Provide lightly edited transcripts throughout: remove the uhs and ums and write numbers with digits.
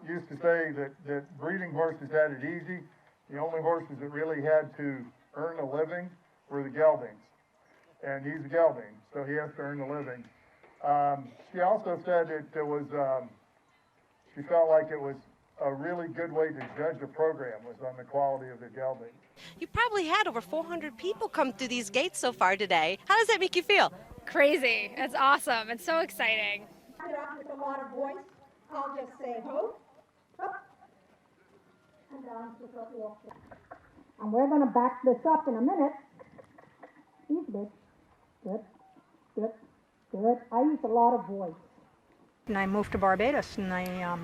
used to say that breeding horses had it easy. The only horses that really had to earn a living were the geldings. And he's a gelding, so he has to earn a living. She also said she felt like it was a really good way to judge a program was on the quality of the gelding. You probably had over 400 people come through these gates so far today. How does that make you feel? Crazy. It's awesome. It's so exciting. With a lot of voice, I'll just say ho, up, and down to the walk. And we're going to back this up in a minute. Easy. Good, good, good. I use a lot of voice. And I moved to Barbados, and I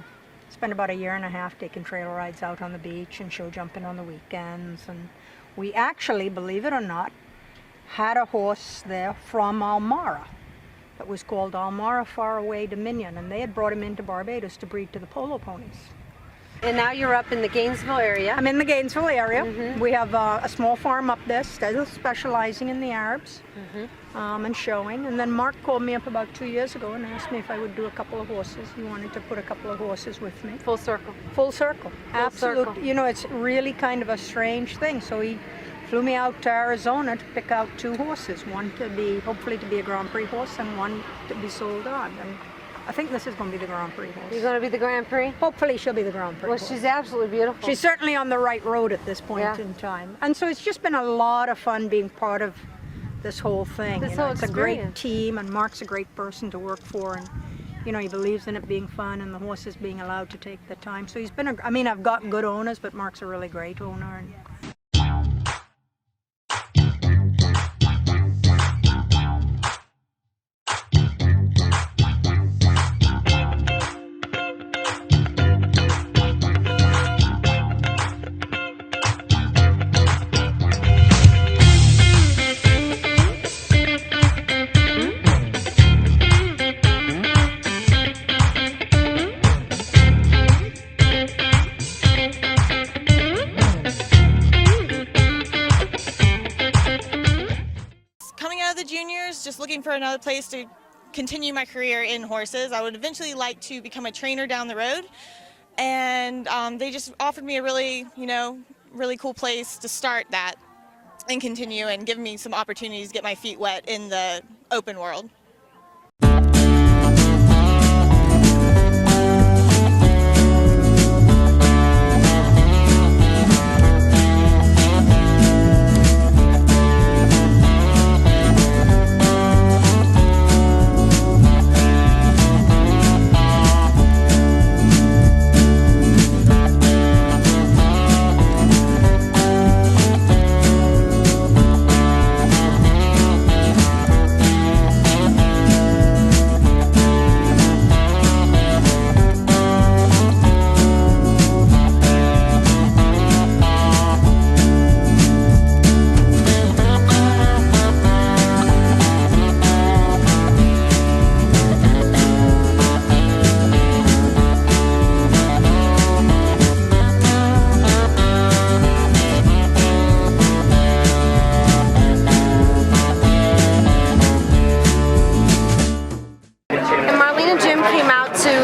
spent about a year and a half taking trail rides out on the beach and show jumping on the weekends. And we actually, believe it or not, had a horse there from Al-Marah that was called Al-Marah Faraway Dominion, and they had brought him into Barbados to breed to the polo ponies. And now you're up in the Gainesville area. I'm in the Gainesville area. We have a small farm up there, still specializing in the Arabs and showing. And then Mark called me up about 2 years ago and asked me if I would do a couple of horses. He wanted to put a couple of horses with me. Full circle. Full circle. Absolutely. You know, it's really kind of a strange thing. So he flew me out to Arizona to pick out 2 horses, one to be, hopefully to be a Grand Prix horse and one to be sold on. And I think this is going to be the Grand Prix horse. You're going to be the Grand Prix? Hopefully she'll be the Grand Prix horse. She's absolutely beautiful. She's certainly on the right road at this point in time. And so it's just been a lot of fun being part of this whole thing. It's a great team, and Mark's a great person to work for, and you know, he believes in it being fun and the horses being allowed to take the time. So he's been I mean, I've got good owners, but Mark's a really great owner. And juniors, just looking for another place to continue my career in horses. I would eventually like to become a trainer down the road, and they just offered me a really, really cool place to start that and continue, and give me some opportunities to get my feet wet in the open world.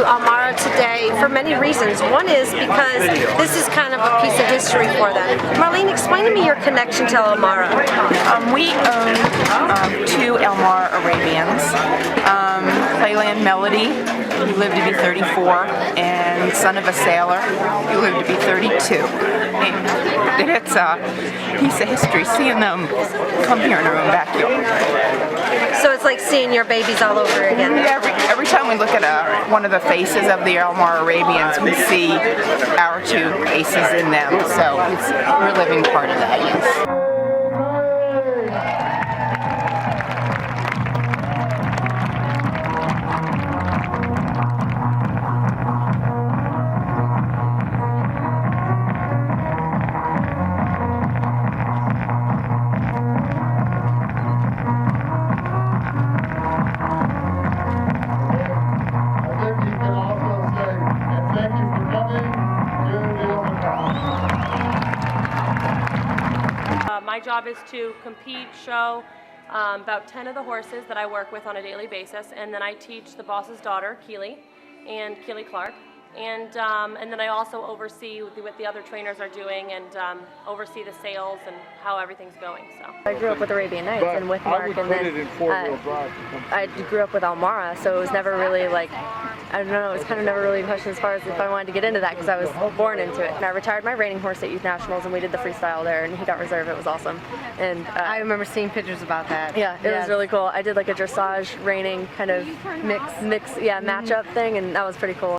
Al-Marah today for many reasons. One is because this is kind of a piece of history for them. Marlene, explain to me your connection to Al-Marah. We own 2 Al-Marah Arabians, Playland Melody, who lived to be 34, and Son of a Sailor, who lived to be 32. And it's a piece of history seeing them come here in our own backyard. So it's like seeing your babies all over again. Every time we look at one of the faces of the Al-Marah Arabians, we see our 2 faces in them. So we're living part of that, yes. My job is to compete, show about 10 of the horses that I work with on a daily basis, and then I teach the boss's daughter, Keely, and Keely Clark, And then I also oversee what the other trainers are doing and oversee the sales and how everything's going. So I grew up with Arabian Nights and with Mark, and then I grew up with Al-Marah, so it was never really like, I don't know, it was kind of never really a question as far as if I wanted to get into that, because I was born into it. And I retired my reining horse at Youth Nationals, and we did the freestyle there, and he got reserve. It was awesome. And I remember seeing pictures about that. yeah, it was really cool. I did like a dressage reining kind of mix, yeah, matchup thing, and that was pretty cool.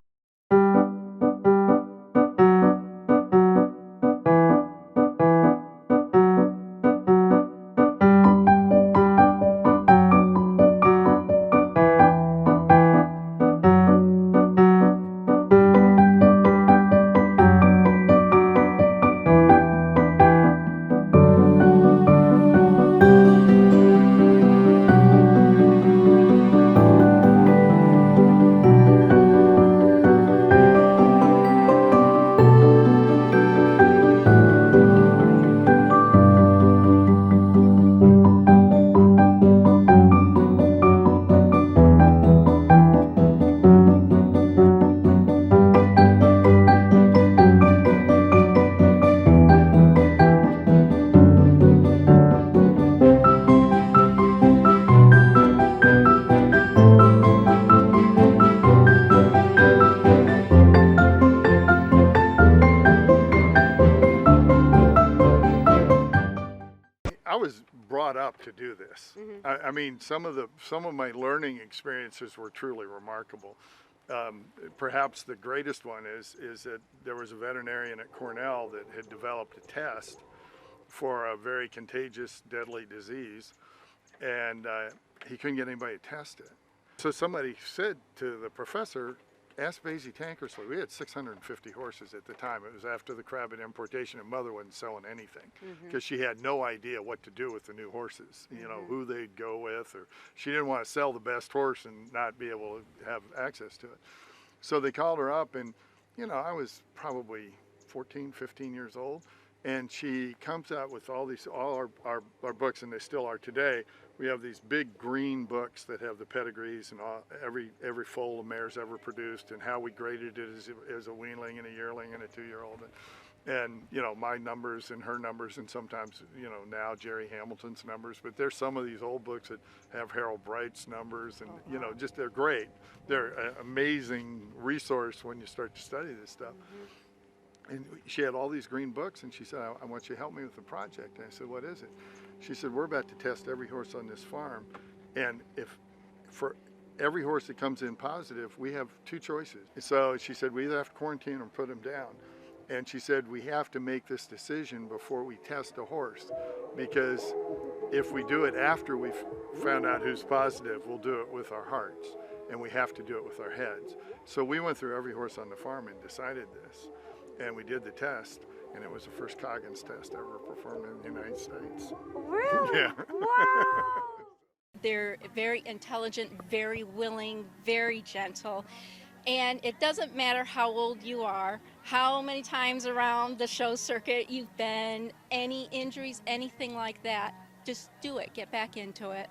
I was brought up to do this. I mean, some of my learning experiences were truly remarkable. Perhaps the greatest one is that there was a veterinarian at Cornell that had developed a test for a very contagious, deadly disease, and he couldn't get anybody to test it. So somebody said to the professor, ask Basie Tankersley. We had 650 horses at the time. It was after the Crabbit importation, and Mother wasn't selling anything because she had no idea what to do with the new horses, you know, who they'd go with, or she didn't want to sell the best horse and not be able to have access to it. So they called her up, and, you know, I was probably 14, 15 years old, and she comes out with all our books, and they still are today. We have these big green books that have the pedigrees and every foal a mare's ever produced, and how we graded it as a weanling and a yearling and a 2-year-old, and you know, my numbers and her numbers, and sometimes, you know, now Jerry Hamilton's numbers. But there's some of these old books that have Harold Bright's numbers, and you know, just they're great. They're an amazing resource when you start to study this stuff. And she had all these green books, and she said, I want you to help me with the project. And I said, what is it? She said, we're about to test every horse on this farm, and if for every horse that comes in positive, we have 2 choices. So she said, we either have to quarantine or put them down. And she said, we have to make this decision before we test a horse, because if we do it after we've found out who's positive, we'll do it with our hearts, and we have to do it with our heads. So we went through every horse on the farm and decided this, and we did the test. And it was the first Coggins test ever performed in the United States. Really? Yeah. Wow! They're very intelligent, very willing, very gentle. And it doesn't matter how old you are, how many times around the show circuit you've been, any injuries, anything like that. Just do it. Get back into it.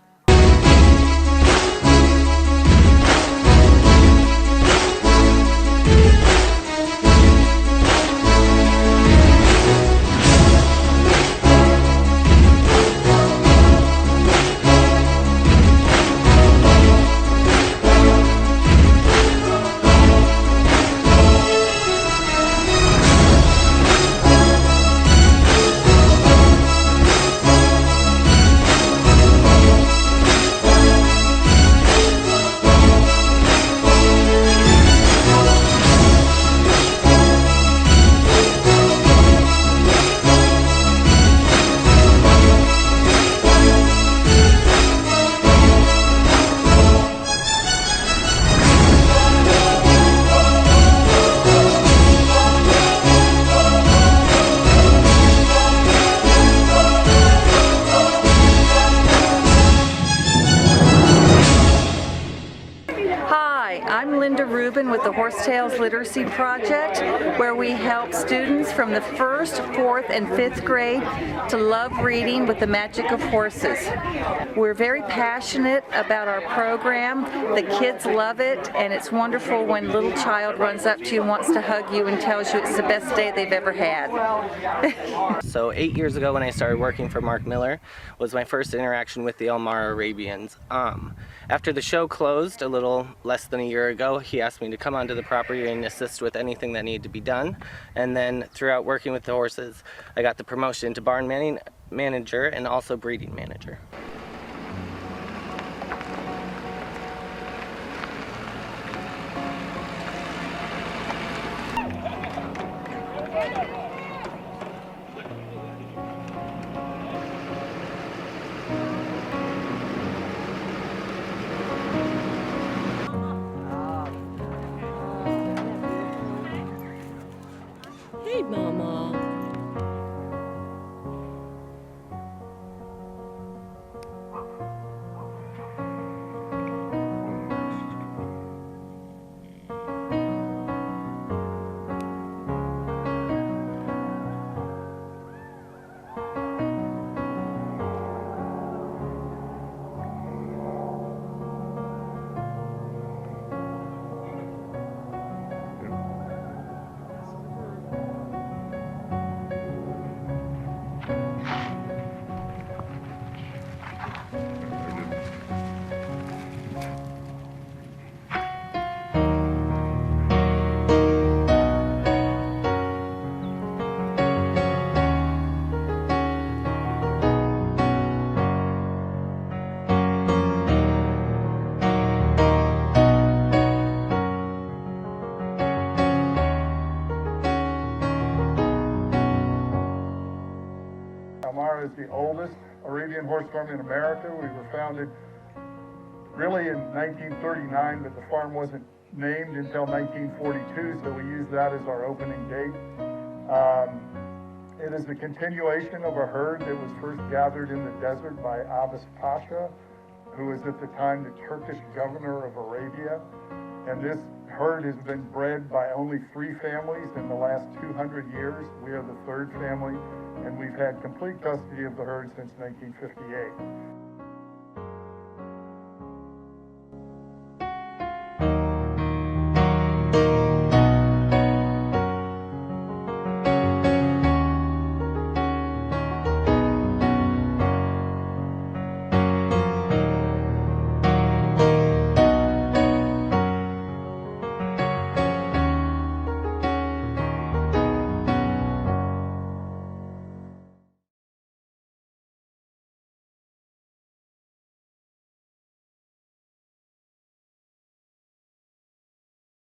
Rubin with the Horsetails Literacy Project, where we help students from the 1st, 4th, and 5th grade to love reading with the magic of horses. We're very passionate about our program. The kids love it, and it's wonderful when a little child runs up to you and wants to hug you and tells you it's the best day they've ever had. So 8 years ago when I started working for Mark Miller was my first interaction with the Al-Marah Arabians. After the show closed a little less than a year ago, he asked me to come onto the property and assist with anything that needed to be done. And then throughout working with the horses, I got the promotion to barn manager and also breeding manager. Hey, Mama. Al-Marah is the oldest Arabian horse farm in America. We were founded really in 1939, but the farm wasn't named until 1942, so we use that as our opening date. It is the continuation of a herd that was first gathered in the desert by Abbas Pasha, who was at the time the Turkish governor of Arabia. And this herd has been bred by only 3 families in the last 200 years. We are the 3rd family, and we've had complete custody of the herd since 1958.